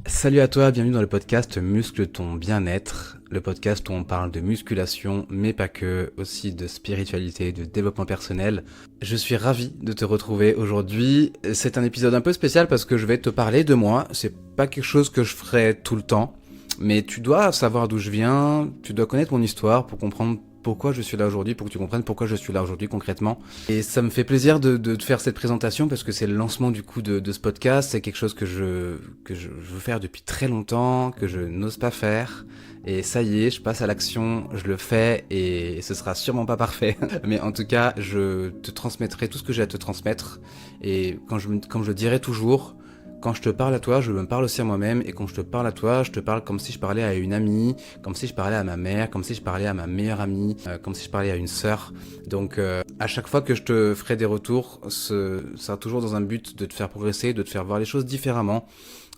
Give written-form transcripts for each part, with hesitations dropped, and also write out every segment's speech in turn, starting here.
Salut à toi, bienvenue dans le podcast Muscle ton bien-être, le podcast où on parle de musculation, mais pas que, aussi de spiritualité, de développement personnel. Je suis ravi de te retrouver aujourd'hui. C'est un épisode un peu spécial parce que je vais te parler de moi. C'est pas quelque chose que je ferai tout le temps, mais tu dois savoir d'où je viens, tu dois connaître mon histoire pour comprendre pourquoi je suis là aujourd'hui, pour que tu comprennes pourquoi je suis là aujourd'hui concrètement. Et ça me fait plaisir de te faire cette présentation parce que c'est le lancement du coup de ce podcast. C'est quelque chose que je veux faire depuis très longtemps, que je n'ose pas faire. Et ça y est, je passe à l'action, je le fais et ce sera sûrement pas parfait. Mais en tout cas, je te transmettrai tout ce que j'ai à te transmettre. Et comme je le dirai toujours, quand je te parle à toi, je me parle aussi à moi-même, et quand je te parle à toi, je te parle comme si je parlais à une amie, comme si je parlais à ma mère, comme si je parlais à ma meilleure amie, comme si je parlais à une sœur. Donc à chaque fois que je te ferai des retours, ça sera toujours dans un but de te faire progresser, de te faire voir les choses différemment.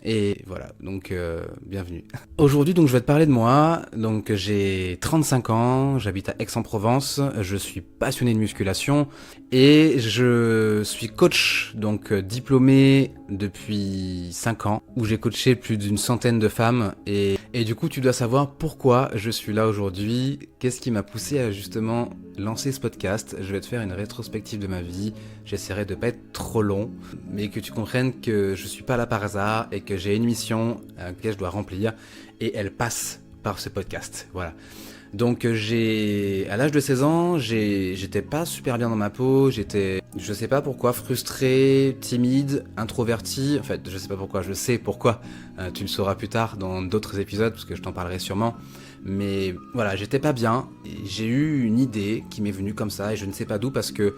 Et voilà, donc bienvenue. Aujourd'hui, donc je vais te parler de moi. Donc j'ai 35 ans, j'habite à Aix-en-Provence, je suis passionné de musculation et je suis coach, donc diplômé depuis 5 ans, où j'ai coaché plus d'une centaine de femmes. Et du coup, tu dois savoir pourquoi je suis là aujourd'hui, qu'est-ce qui m'a poussé à justement lancer ce podcast. Je vais te faire une rétrospective de ma vie, j'essaierai de pas être trop long, mais que tu comprennes que je suis pas là par hasard et que j'ai une mission que je dois remplir et elle passe par ce podcast. Voilà. Donc à l'âge de 16 ans, j'étais pas super bien dans ma peau, je sais pas pourquoi, frustré, timide, introverti. En fait, je sais pas pourquoi, je sais pourquoi. Tu le sauras plus tard dans d'autres épisodes parce que je t'en parlerai sûrement. Mais voilà, j'étais pas bien. Et j'ai eu une idée qui m'est venue comme ça et je ne sais pas d'où parce que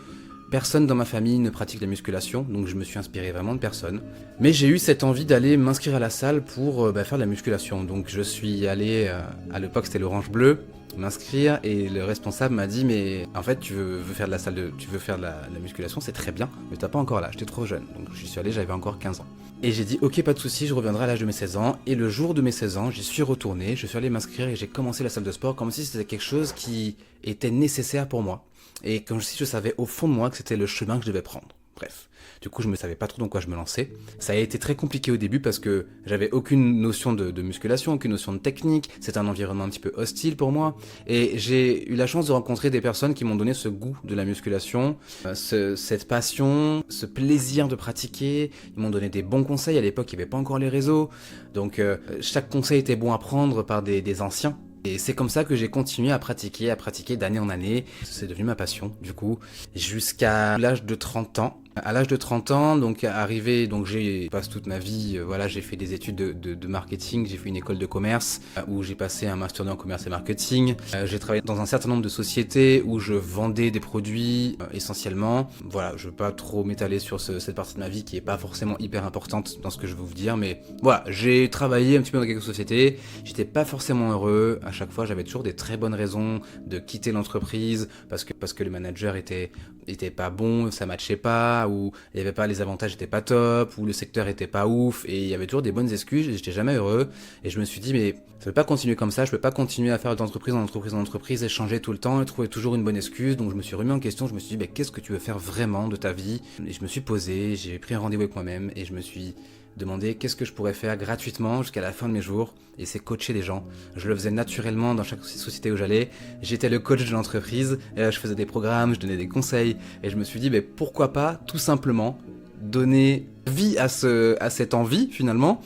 personne dans ma famille ne pratique la musculation, donc je me suis inspiré vraiment de personne. Mais j'ai eu cette envie d'aller m'inscrire à la salle pour faire de la musculation. Donc je suis allé, à l'époque c'était l'Orange Bleu, m'inscrire et le responsable m'a dit mais en fait tu veux faire de la tu veux faire de la musculation, c'est très bien, mais t'as pas encore l'âge, t'es trop jeune. Donc j'y suis allé, j'avais encore 15 ans. Et j'ai dit ok, pas de souci, je reviendrai à l'âge de mes 16 ans. Et le jour de mes 16 ans, j'y suis retourné, je suis allé m'inscrire et j'ai commencé la salle de sport comme si c'était quelque chose qui était nécessaire pour moi. Et comme si je savais au fond de moi que c'était le chemin que je devais prendre. Bref. Du coup, je ne savais pas trop dans quoi je me lançais. Ça a été très compliqué au début parce que j'avais aucune notion de musculation, aucune notion de technique. C'est un environnement un petit peu hostile pour moi. Et j'ai eu la chance de rencontrer des personnes qui m'ont donné ce goût de la musculation, cette passion, ce plaisir de pratiquer. Ils m'ont donné des bons conseils. À l'époque, il n'y avait pas encore les réseaux. Donc, chaque conseil était bon à prendre par des anciens. Et c'est comme ça que j'ai continué à pratiquer d'année en année. C'est devenu ma passion, du coup, jusqu'à l'âge de 30 ans. À l'âge de 30 ans, donc arrivé, donc j'ai passé toute ma vie, voilà, j'ai fait des études de marketing, j'ai fait une école de commerce où j'ai passé un master 2 en commerce et marketing. J'ai travaillé dans un certain nombre de sociétés où je vendais des produits essentiellement. Voilà, je veux pas trop m'étaler sur cette partie de ma vie qui est pas forcément hyper importante dans ce que je veux vous dire, mais voilà, j'ai travaillé un petit peu dans quelques sociétés. J'étais pas forcément heureux. À chaque fois, j'avais toujours des très bonnes raisons de quitter l'entreprise parce que le manager était pas bon, ça matchait pas, ou il y avait pas, les avantages étaient pas top, ou le secteur était pas ouf, et il y avait toujours des bonnes excuses, et j'étais jamais heureux. Et je me suis dit mais ça peut pas continuer comme ça, je peux pas continuer à faire d'entreprise en entreprise en entreprise et changer tout le temps et trouver toujours une bonne excuse. Donc je me suis remis en question, je me suis dit mais qu'est-ce que tu veux faire vraiment de ta vie? Et je me suis posé, j'ai pris un rendez-vous avec moi-même et je me suis demandé qu'est-ce que je pourrais faire gratuitement jusqu'à la fin de mes jours, et c'est coacher des gens. Je le faisais naturellement dans chaque société où j'allais, j'étais le coach de l'entreprise, et là je faisais des programmes, je donnais des conseils, et je me suis dit mais pourquoi pas tout simplement donner vie à cette envie finalement,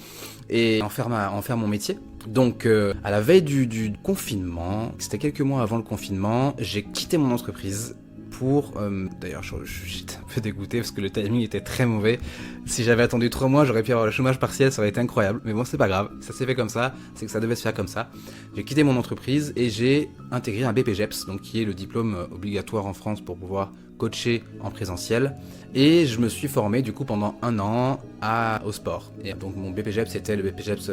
et en faire mon métier. Donc à la veille du confinement, c'était quelques mois avant le confinement, j'ai quitté mon entreprise pour... D'ailleurs, j'étais un peu dégoûté parce que le timing était très mauvais. Si j'avais attendu 3 mois, j'aurais pu avoir le chômage partiel, ça aurait été incroyable. Mais bon, c'est pas grave, ça s'est fait comme ça, c'est que ça devait se faire comme ça. J'ai quitté mon entreprise et j'ai intégré un BPGEPS, donc qui est le diplôme obligatoire en France pour pouvoir coacher en présentiel. Et je me suis formé du coup pendant 1 an au sport. Et donc mon BPGEPS c'était le BPGEPS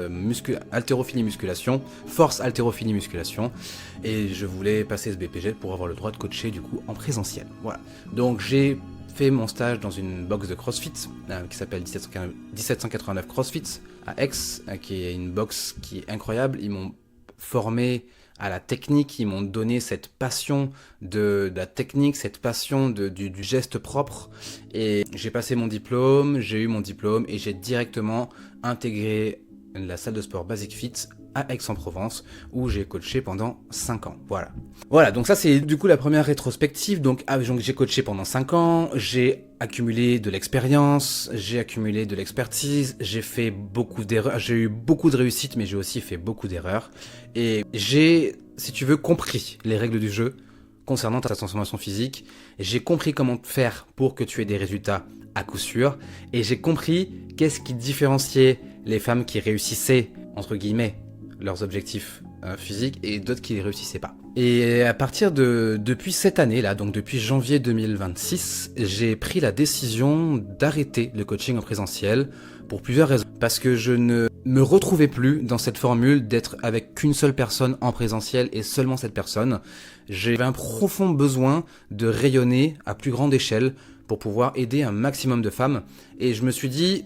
haltérophilie musculation, force haltérophilie musculation. Et je voulais passer ce BPGEPS pour avoir le droit de coacher du coup en présentiel. Voilà. Donc j'ai fait mon stage dans une box de CrossFit qui s'appelle 1789 CrossFit à Aix, qui est une box qui est incroyable. Ils m'ont formé à la technique, ils m'ont donné cette passion de la technique, cette passion du geste propre, et j'ai passé mon diplôme, j'ai eu mon diplôme et j'ai directement intégré la salle de sport Basic Fit à Aix-en-Provence, où j'ai coaché pendant 5 ans. Voilà, donc ça c'est du coup la première rétrospective. Donc j'ai coaché pendant 5 ans, j'ai accumulé de l'expérience, j'ai accumulé de l'expertise, j'ai fait beaucoup d'erreurs, j'ai eu beaucoup de réussites, mais j'ai aussi fait beaucoup d'erreurs. Et j'ai, si tu veux, compris les règles du jeu concernant ta transformation physique. J'ai compris comment faire pour que tu aies des résultats à coup sûr. Et j'ai compris qu'est-ce qui différenciait les femmes qui réussissaient, entre guillemets, leurs objectifs physiques et d'autres qui ne réussissaient pas. Et à partir depuis cette année-là, donc depuis janvier 2026, j'ai pris la décision d'arrêter le coaching en présentiel pour plusieurs raisons. Parce que je ne me retrouvais plus dans cette formule d'être avec qu'une seule personne en présentiel et seulement cette personne. J'avais un profond besoin de rayonner à plus grande échelle pour pouvoir aider un maximum de femmes. Et je me suis dit,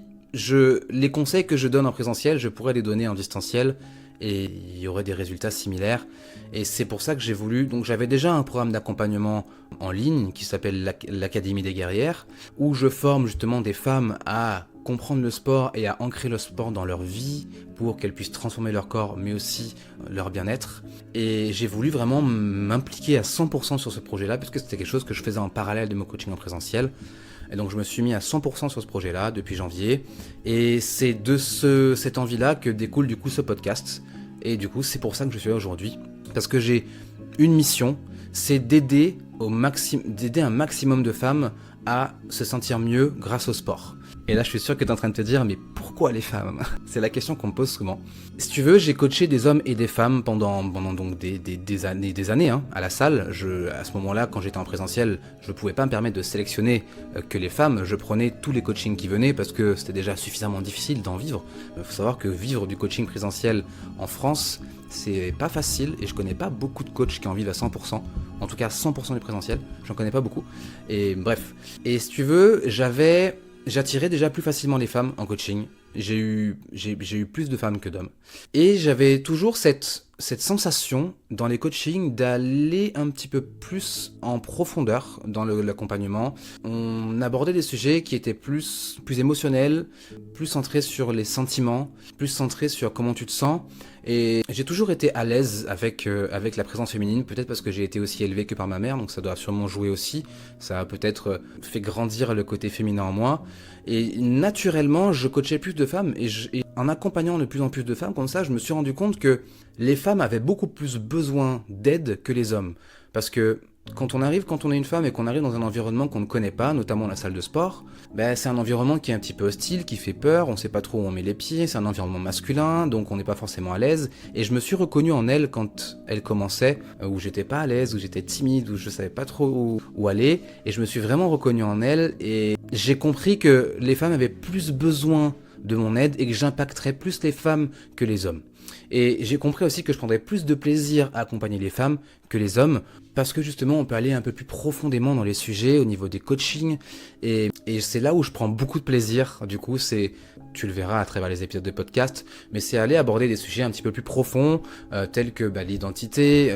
les conseils que je donne en présentiel, je pourrais les donner en distanciel et il y aurait des résultats similaires. Et c'est pour ça que j'ai voulu... Donc j'avais déjà un programme d'accompagnement en ligne qui s'appelle l'Académie des guerrières, où je forme justement des femmes à comprendre le sport et à ancrer le sport dans leur vie pour qu'elles puissent transformer leur corps mais aussi leur bien-être. Et j'ai voulu vraiment m'impliquer à 100% sur ce projet-là puisque c'était quelque chose que je faisais en parallèle de mon coaching en présentiel. Et donc je me suis mis à 100% sur ce projet-là depuis janvier. Et c'est de cette envie-là que découle du coup ce podcast. Et du coup c'est pour ça que je suis là aujourd'hui. Parce que j'ai une mission, c'est d'aider un maximum de femmes à se sentir mieux grâce au sport. Et là, je suis sûr que tu es en train de te dire, mais pourquoi les femmes ? C'est la question qu'on me pose souvent. Si tu veux, j'ai coaché des hommes et des femmes pendant donc des années à la salle. À ce moment-là, quand j'étais en présentiel, je ne pouvais pas me permettre de sélectionner que les femmes. Je prenais tous les coachings qui venaient parce que c'était déjà suffisamment difficile d'en vivre. Il faut savoir que vivre du coaching présentiel en France, c'est pas facile et je connais pas beaucoup de coachs qui en vivent à 100%. En tout cas, 100% du présentiel. J'en connais pas beaucoup. Et bref. Et si tu veux, j'attirais déjà plus facilement les femmes en coaching. J'ai eu plus de femmes que d'hommes. Et j'avais toujours cette sensation dans les coachings d'aller un petit peu plus en profondeur dans l'accompagnement. On abordait des sujets qui étaient plus émotionnels, plus centrés sur les sentiments, plus centrés sur comment tu te sens. Et j'ai toujours été à l'aise avec la présence féminine, peut-être parce que j'ai été aussi élevé que par ma mère, donc ça doit sûrement jouer aussi. Ça a peut-être fait grandir le côté féminin en moi. Et naturellement, je coachais plus de femmes et en accompagnant de plus en plus de femmes comme ça, je me suis rendu compte que les femmes avaient beaucoup plus besoin d'aide que les hommes. Parce que quand on est une femme et qu'on arrive dans un environnement qu'on ne connaît pas, notamment la salle de sport, c'est un environnement qui est un petit peu hostile, qui fait peur, on sait pas trop où on met les pieds, c'est un environnement masculin, donc on n'est pas forcément à l'aise. Et je me suis reconnu en elle quand elle commençait, où j'étais pas à l'aise, où j'étais timide, où je savais pas trop où aller. Et je me suis vraiment reconnu en elle et j'ai compris que les femmes avaient plus besoin de mon aide et que j'impacterais plus les femmes que les hommes. Et j'ai compris aussi que je prendrais plus de plaisir à accompagner les femmes que les hommes parce que justement on peut aller un peu plus profondément dans les sujets au niveau des coachings et c'est là où je prends beaucoup de plaisir. Du coup, tu le verras à travers les épisodes de podcast, mais c'est aller aborder des sujets un petit peu plus profonds tels que l'identité,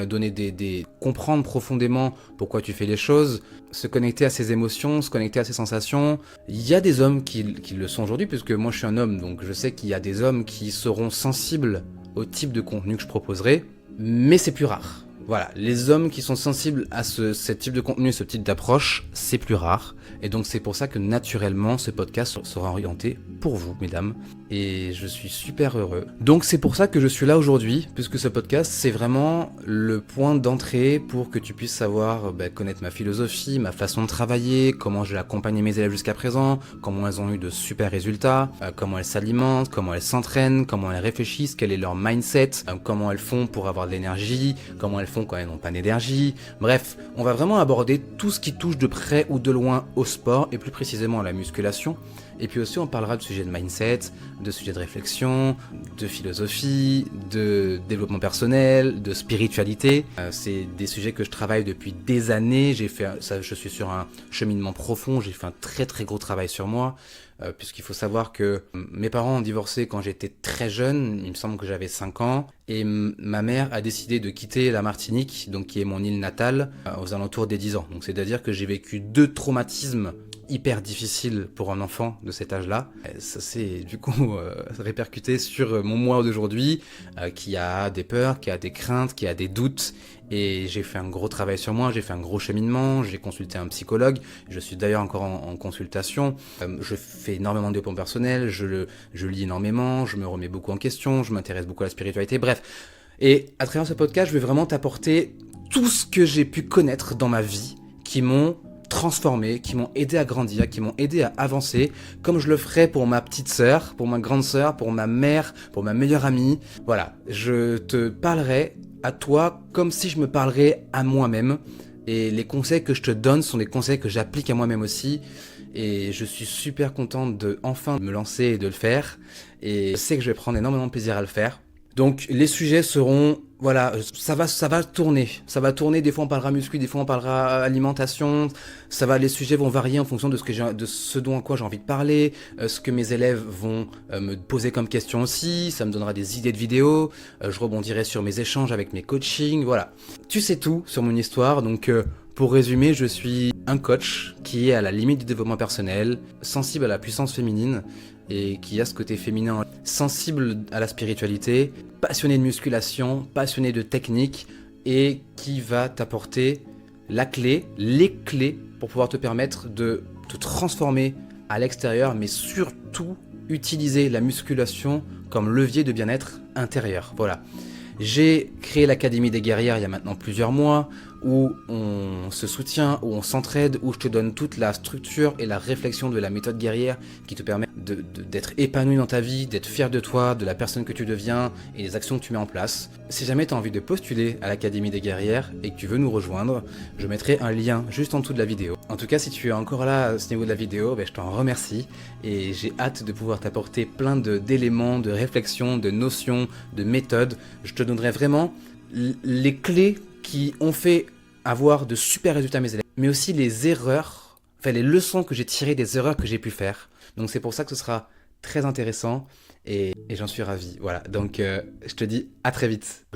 comprendre profondément pourquoi tu fais les choses, se connecter à ses émotions, se connecter à ses sensations. Il y a des hommes qui le sont aujourd'hui puisque moi je suis un homme, donc je sais qu'il y a des hommes qui seront sensibles au type de contenu que je proposerai, mais c'est plus rare. Voilà, les hommes qui sont sensibles à ce type de contenu, ce type d'approche, c'est plus rare. Et donc c'est pour ça que naturellement ce podcast sera orienté pour vous, mesdames. Et je suis super heureux. Donc c'est pour ça que je suis là aujourd'hui, puisque ce podcast c'est vraiment le point d'entrée pour que tu puisses savoir, connaître ma philosophie, ma façon de travailler, comment j'ai accompagné mes élèves jusqu'à présent, comment elles ont eu de super résultats, comment elles s'alimentent, comment elles s'entraînent, comment elles réfléchissent, quel est leur mindset, comment elles font pour avoir de l'énergie, comment elles font quand elles n'ont pas d'énergie. Bref, on va vraiment aborder tout ce qui touche de près ou de loin au sport et plus précisément à la musculation. Et puis aussi on parlera de sujets de mindset, de sujets de réflexion, de philosophie, de développement personnel, de spiritualité. C'est des sujets que je travaille depuis des années. Je suis sur un cheminement profond, j'ai fait un très très gros travail sur moi. Puisqu'il faut savoir que mes parents ont divorcé quand j'étais très jeune, il me semble que j'avais 5 ans, et ma mère a décidé de quitter la Martinique, donc qui est mon île natale, aux alentours des 10 ans. Donc c'est-à-dire que j'ai vécu 2 traumatismes hyper difficile pour un enfant de cet âge-là. Ça s'est du coup répercuté sur mon moi d'aujourd'hui, qui a des peurs, qui a des craintes, qui a des doutes. Et j'ai fait un gros travail sur moi, j'ai fait un gros cheminement, j'ai consulté un psychologue, je suis d'ailleurs encore en consultation, je fais énormément de développement personnel, je lis énormément, je me remets beaucoup en question, je m'intéresse beaucoup à la spiritualité, bref. Et à travers ce podcast, je vais vraiment t'apporter tout ce que j'ai pu connaître dans ma vie, qui m'ont transformé, qui m'ont aidé à grandir, qui m'ont aidé à avancer, comme je le ferais pour ma petite sœur, pour ma grande sœur, pour ma mère, pour ma meilleure amie. Voilà, je te parlerai à toi comme si je me parlerais à moi-même. Et les conseils que je te donne sont des conseils que j'applique à moi-même aussi. Et je suis super contente de enfin me lancer et de le faire. Et je sais que je vais prendre énormément de plaisir à le faire. Donc les sujets seront, voilà, ça va tourner. Ça va tourner, des fois on parlera muscu, des fois on parlera alimentation. Les sujets vont varier en fonction de ce dont à quoi j'ai envie de parler, ce que mes élèves vont me poser comme question aussi. Ça me donnera des idées de vidéos. Je rebondirai sur mes échanges avec mes coachings, voilà. Tu sais tout sur mon histoire, donc pour résumer, je suis un coach qui est à la limite du développement personnel, sensible à la puissance féminine et qui a ce côté féminin, sensible à la spiritualité, passionné de musculation, passionné de technique et qui va t'apporter les clés pour pouvoir te permettre de te transformer à l'extérieur, mais surtout utiliser la musculation comme levier de bien-être intérieur. Voilà. J'ai créé l'Académie des guerrières il y a maintenant plusieurs mois, où on se soutient, où on s'entraide, où je te donne toute la structure et la réflexion de la méthode guerrière qui te permet d'être épanoui dans ta vie, d'être fier de toi, de la personne que tu deviens et des actions que tu mets en place. Si jamais tu as envie de postuler à l'Académie des guerrières et que tu veux nous rejoindre, je mettrai un lien juste en dessous de la vidéo. En tout cas, si tu es encore là à ce niveau de la vidéo, je t'en remercie et j'ai hâte de pouvoir t'apporter plein d'éléments, de réflexions, de notions, de méthodes. Je te donnerai vraiment les clés qui ont fait avoir de super résultats à mes élèves, mais aussi les erreurs, les leçons que j'ai tirées des erreurs que j'ai pu faire. Donc c'est pour ça que ce sera très intéressant et j'en suis ravi. Voilà, donc je te dis à très vite.